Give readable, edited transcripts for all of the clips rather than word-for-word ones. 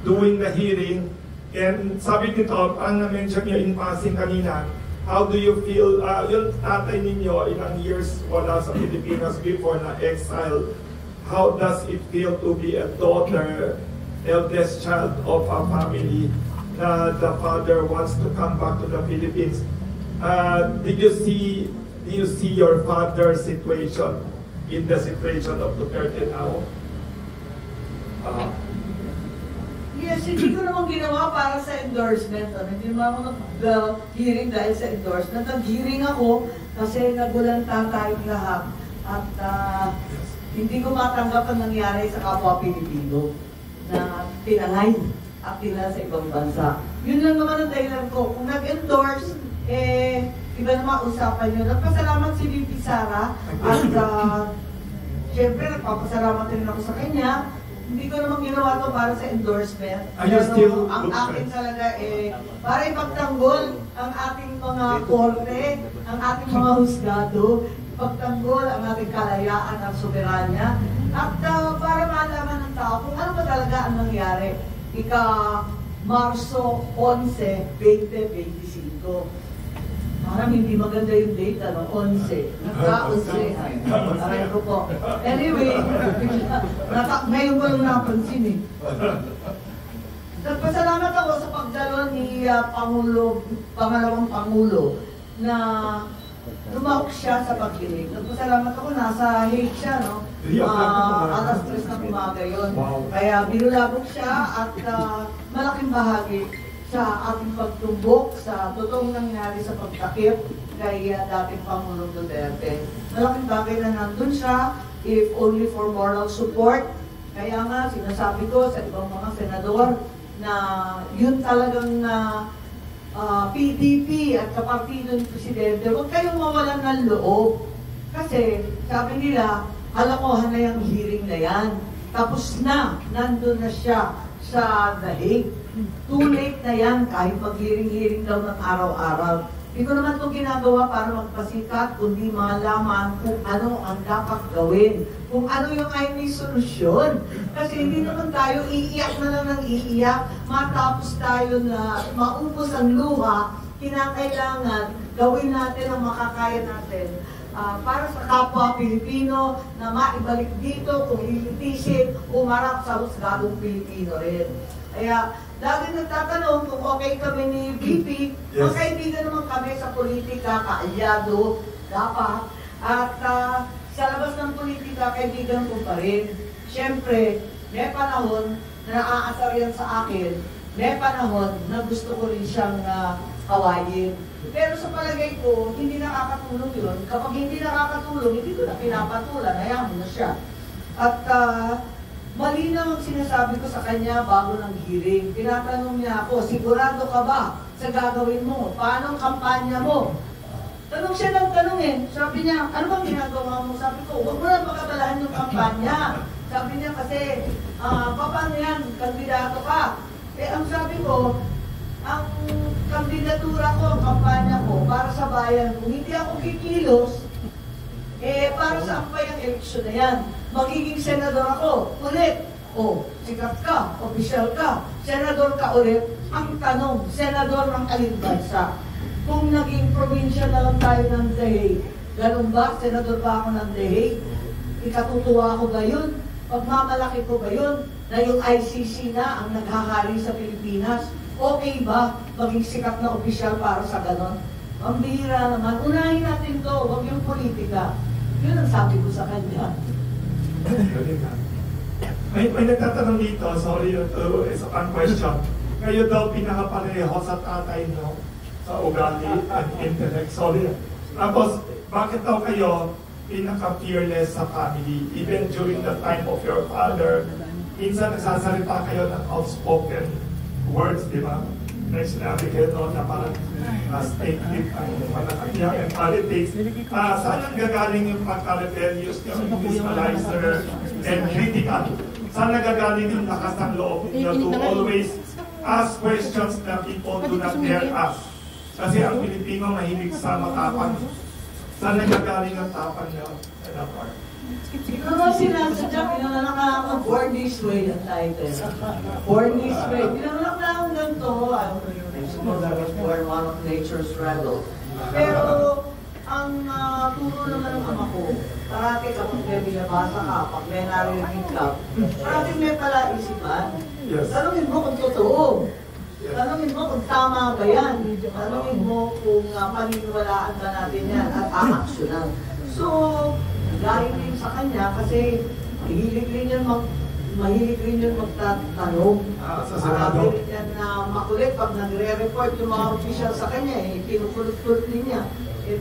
doing the hearing. And sabi dito, ang na-mention nyo in passing kanina, how do you feel, yung tatay ninyo ilang years wala sa Pilipinas before na exile, how does it feel to be a daughter, eldest child of a family, na the father wants to come back to the Philippines? Do you see your father's situation in the situation of Duterte now? Yes, hindi ko naman ginawa para sa endorsement. Hindi naman ako nag-hearing dahil sa endorsement. Nag-hearing ako kasi nagulanta tayong lahat. At hindi ko matanggap ang nangyari sa kapwa Pilipino na pinalay at tinala sa ibang bansa. Yun lang naman ang dahilan ko. Kung nag-endorse, iba naman usapan nyo. Nagpasalamat si VP Sara at syempre nagpapasalamat rin ako sa kanya. Hindi ko naman ginawa to para sa endorsement. Pero ang akin talaga para ipagtanggol ang ating mga korte, ang ating mga husgado, ipagtanggol ang ating kalayaan at soberanya, at para malaman ng tao kung ano ba talaga ang nangyari Marso 11, 2025. Parang hindi maganda yung date, 11. Nagka-11. Aray ko po. Anyway, ngayon ko lang napansin eh. Nagpasalamat ako sa pagdalo ni pangalawang Pangulo na lumahok siya sa pagkilig. Nagpasalamat ako, nasa Hague siya, no? Alas 3 ng umaga yun. Kaya binulabog siya at malaking bahagi sa ating pagtumbok sa totoong nangyari sa pagtakip kay dating Pangulong Duterte. Malaking bagay na nandun siya, if only for moral support. Kaya nga, sinasabi ko sa ibang mga senador na yun talagang PDP at kapartido ni Presidente, huwag kayong mawalan ng loob. Kasi, sabi nila, kalokohan na yung hearing na yan. Tapos na, nandun na siya sa The Hague. Too late na yan, kahit mag-hearing-hearing daw ng araw-araw. Hindi ko naman itong ginagawa para magpasikat, kundi malaman kung ano ang dapat gawin. Kung ano yung ay may solusyon. Kasi hindi naman tayo iiyak na lang ng iiyak, matapos tayo na maubos ang luha, kinakailangan gawin natin ang makakaya natin para sa kapwa Pilipino na maibalik dito, kung ilitisin, umarap sa husgadong Pilipino rin. Kaya, lagi nagtatanong kung okay kami ni VP, magkaibigan naman kami sa politika, kaalyado, dapat. At sa labas ng politika, kaibigan ko pa rin. Siyempre, may panahon na naaasar yan sa akin, may panahon na gusto ko rin siyang kawayin. Pero sa palagay ko, hindi nakakatulong yun. Kapag hindi nakakatulong, hindi ko na pinapatulan, hayaan mo na siya. At malinaw ang sinasabi ko sa kanya bago ng hearing. Tinatanong niya ako, sigurado ka ba sa gagawin mo? Paano ang kampanya mo? Tanong siya ng tanong eh. Sabi niya, ano bang ginagawa mo? Sabi ko, huwag mo na pagkabalahan yung kampanya. Sabi niya kasi, paano yan? Kandidato ka. Ang sabi ko, ang kandidatura ko, ang kampanya ko, para sa bayan, kung hindi ako kikilos, para saan pa yung eleksyon na yan? Magiging senador ako, ulit. Sikat ka, opisyal ka, senador ka ulit. Ang tanong, senador ng alin bansa? Kung naging probinsya na lang tayo ng The Hague, ganun ba? Senador ba ako ng The Hague? Ikatutuwa ko ba yun? Pagmamalaki ko ba yun? Na yung ICC na ang naghahari sa Pilipinas? Okay ba maging sikat na opisyal para sa ganon? Ang bihira naman. Unahin natin to, huwag yung politika. Yun ang sabi ko sa kanya. May nagtatanong dito, sorry to isa pang question. Kayo daw pinakapareho sa tatay, no? Sa ugali and intellect. Sorry. Tapos, bakit daw kayo pinaka-fearless sa family? Even during the time of your father, minsan nagsasalita kayo ng outspoken words, di ba? Next sinabi kayo noon na parang statement ang panakakya and politics. Saan ang gagaling yung pagka-rebellious, yung visualizer and critical? Saan nagagaling yung lakas ng loob niyo to always ask questions that people do not dare ask? Kasi ang Pilipino mahilig sa matapang. Saan nagagaling ang tapang niyo? Ito nga sinasadya, pinanganak na ako, Born This Way ang title. Born This Way. Pinanganak na akong ganito. I suppose I was born one of nature's rebels. Pero, ang turo naman ng ama ko, parati kapag may binabasa ka, pag may narinig ka, parati may palaisipan. Tanungin mo kung totoo. Tanungin mo kung tama ba yan. Tanungin mo kung paniniwalaan ba natin yan at aaksyonan. So, dahil din sa kanya kasi mahilig rin yan magtatanong. Marami rin yan na makulit pag nagre-report yung mga official sa kanya, pinukulot-kulot din niya.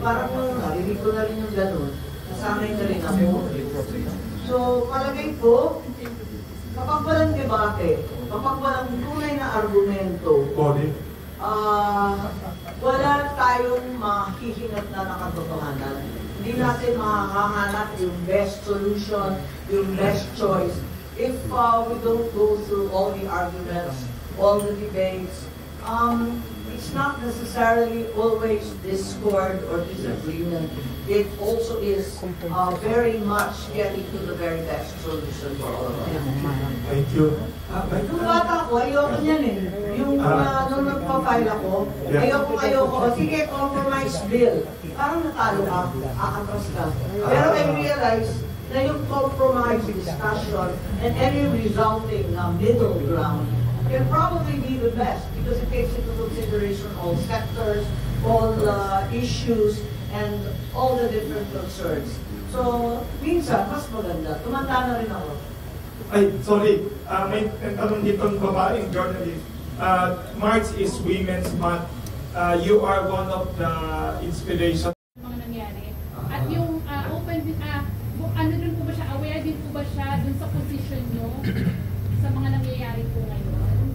Parang narinig ko na rin yung gano'n. Nasanay na rin ako. So, palagay ko, kapag walang debate, kapag walang tunay na argumento, wala tayong mahihingat na nakatotohanan. Hindi natin makakahanap yung best solution, yung best choice. If we don't go through all the arguments, all the debates, it's not necessarily always discord or disagreement. It also is very much getting to the very best solution for all of us. Thank you. Nung bata ko, ayoko niyan eh. Yung nung nagpa-file ako, ayoko. Sige, compromise bill. Parang natalo ka, aatras ka. Pero I realize na yung compromise discussion and any resulting middle ground can probably be the best because it takes into consideration all sectors, all issues, and all the different concerns. So, minsan, mas maganda. Tumanda na rin ako. Ay, sorry. May tanong dito ng babaeng journalist. March is Women's Month. You are one of the inspiration. Mga nangyari. At yung ano din po ba siya, aware din po ba siya dun sa position nyo sa mga nangyayari po ngayon?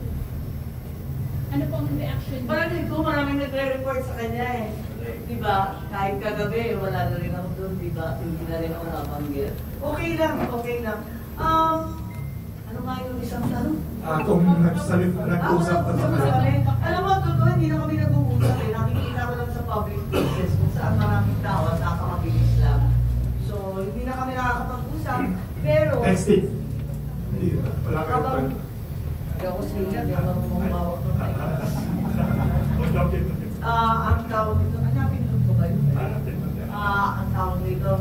Ano po ang reaction niyo? Parang ko maraming nagre-report sa kanya eh. Diba? Kahit kagabi, wala na rin ako doon, diba? Hindi na rin ako napanggit. Okay lang. Ano nga yung isang tanong? Kung nag-usap na sa kanya. Alam mo, totoo, hindi na kami nag-uusap eh. Nakikita ko lang sa public places kung saan maraming tao at nakakabilis lang. So, hindi na kami nakakapag-usap. Pero... Texting. Wala kayo pa. Hindi ako sila, hindi ako kumawak ng mic. Ang tawag dito, hanapin ko ba yun? Ang tawag dito,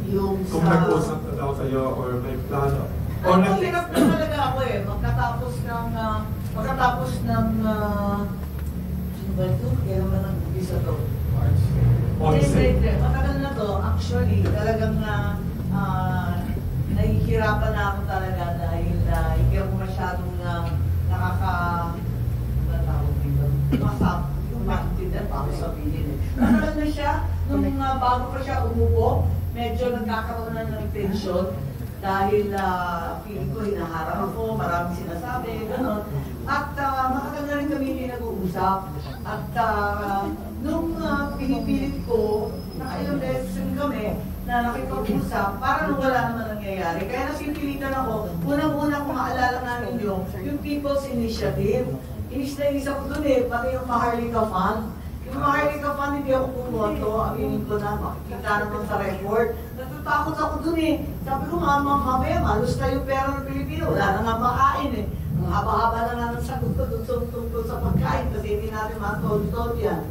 yung sa... Kung nag-usap na daw kayo or may plano. Ang hirap na talaga ako eh, magkatapos ng sino ba ito? Kaya naman ang isa to. Hindi. Matagal na to, actually, talagang nahihirapan na ako talaga dahil hindi ako masyadong maintindihan pa ako sabihin eh. Matagal na siya, nung bago pa siya umupo, medyo nagkakaroon na ng tension dahil feeling ko hinaharap ako, maraming sinasabi, gano'n. At matagal na rin kami hindi nag-uusap. At nung pinipilit ko, nakailang beses kami na nakipag-usap, parang wala naman nangyayari. Kaya nasipilitan ako, unang-una kung maalala namin yung People's Initiative. Inis na inis ako dun eh, pati yung Maharlika Fund. Yung Maharlika Fund, hindi ako pumoto, aminin ko na, makikita naman sa record. Natatakot ako dun eh. Sabi ko, mamaya, malusta yung pera ng Pilipino, wala na nga makain eh. Ang haba-haba na nga ng sagot ko tungkol sa pagkain kasi hindi natin matod-tod yan.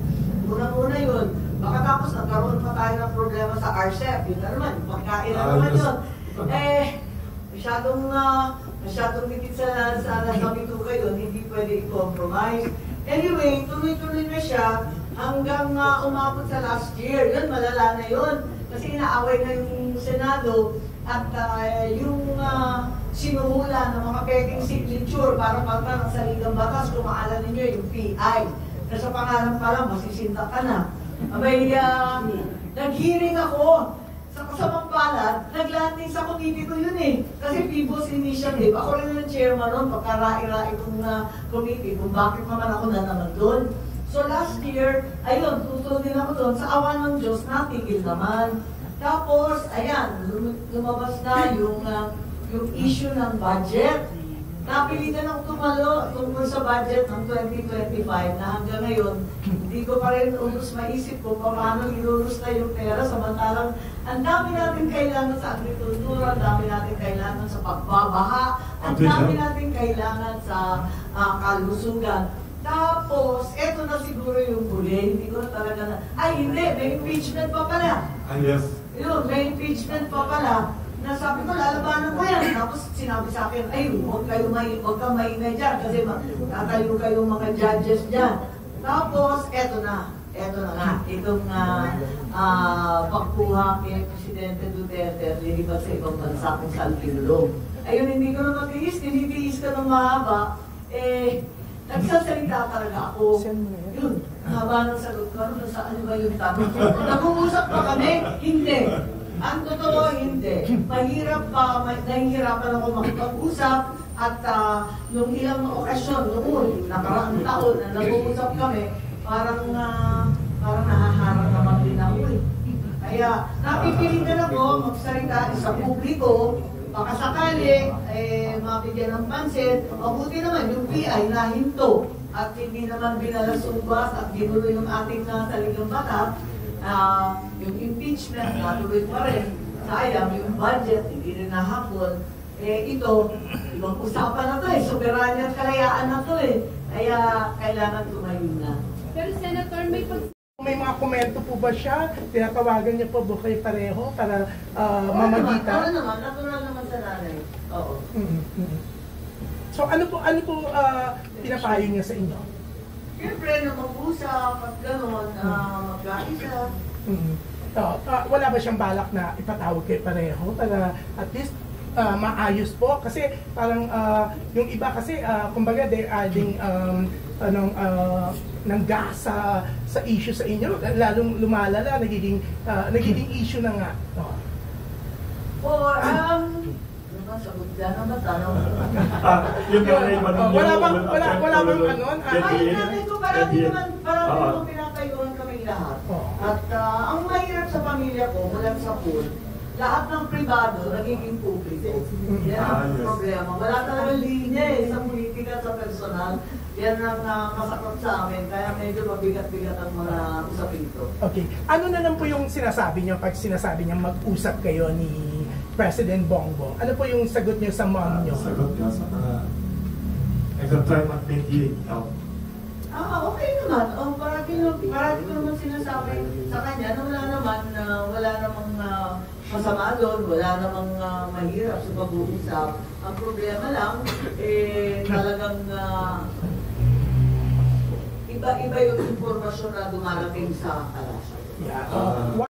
Unang-una yun. Baka tapos nagkaroon pa tayo ng problema sa RCEP. Yun na naman, pagkain na naman yun. Masyadong dikit sa nasabi ko kayo, hindi pwede i-compromise. Anyway, tuloy-tuloy na siya hanggang umabot sa last year. Yun, malala na yun. Kasi inaaway na yung Senado at yung sinuhula ng mga peking signature para ng saligang batas, kung maalala ninyo yung PI. Na sa pangalan pa lang, masisinta ka na. Abay, nag-hearing ako. Sa kasamang palad, naglanding sa committee ko yun eh. Kasi People's Initiative, ako rin yung chairman nun, pagkarai-rai kong committee, kung bakit naman ako na naman doon. So last year, ayun, tutulog din ako doon. Sa awan ng Diyos, natigil naman. Tapos, ayan, lumabas na yung issue ng budget. napilitan ako tumalo tungkol sa budget ng 2025 na hanggang ngayon, hindi ko pa rin ubus maisip ko paano ilulusta yung pera samantalang ang dami natin kailangan sa agrikultura, ang dami natin kailangan sa pagbabaha, ang dami natin kailangan sa kalusugan. Tapos, eto na siguro yung huli, hindi ko na talaga na, ay hindi, may impeachment pa pala. Yes. Yun, may impeachment pa pala. Na sabi ko, lalabanan ko yan. Tapos sinabi sa akin, ay, huwag kang maingay dyan kasi tatayo kayong mga judges dyan. Tapos, eto na nga, itong pagkuha kay Presidente Duterte at lilipat sa ibang bansa kung saan pinulong. Ayun, hindi ko na matiis, tinitiis ka ng mahaba, nagsasalita talaga ako. Yun, haba ng sagot ko, ano ba yung tanong? Nag-uusap pa kami? Hindi. Ang totoo, hindi. Nahihirapan ako makipag-usap at nung ilang okasyon noon, nakaraang taon na nag-uusap kami, parang nahaharap naman din ako eh. Kaya napipilitan ako magsalita sa publiko, baka sakali, mabigyan ng pansin, mabuti naman yung PI na hinto at hindi naman binalasubas at ginulo yung ating saligang batas. Yung impeachment, natuloy pa rin. Sayang, yung budget, hindi rin nahapon. Ito, ibang usapan na to eh. Soberanya at kalayaan na to eh. Kaya, kailangan tumayo na. Pero Senator, may mga komento po ba siya? Tinatawagan niya po ba kayo pareho para mamagitan? Natural naman sa nanay. Oo. So ano po pinapayo niya sa inyo? Siyempre, na mag-usap at gano'n, magkaisa. Wala ba siyang balak na ipatawag kayo pareho para at least maayos po? Kasi parang yung iba kasi, kumbaga they're adding ng gas sa issue sa inyo, lalong lumalala, nagiging issue na nga. Sagot dyan naman, tanong. Wala bang ano? Ay, natin ko parati naman pinatayuan kami lahat. At ang mahirap sa pamilya ko, mula sa pool, lahat ng pribado nagiging publiko. Yan ang problema. Wala talagang linya sa politika at sa personal. Yan ang masakot sa amin, kaya medyo mabigat-bigat ang mga usapin ito. Okay. Ano na lang po yung sinasabi niyo pag sinasabi niya mag-usap kayo ni President Bongbong? Ano po yung sagot niyo sa mom niyo? Sagot niya sa mga nag-try mag-mediate daw. Okay naman. Parati ko naman sinasabi sa kanya na wala namang masama doon, wala namang mahirap sa pag-uusap. Ang problema lang, talagang iba-iba yung informasyon na dumarating sa kalasya. Yeah.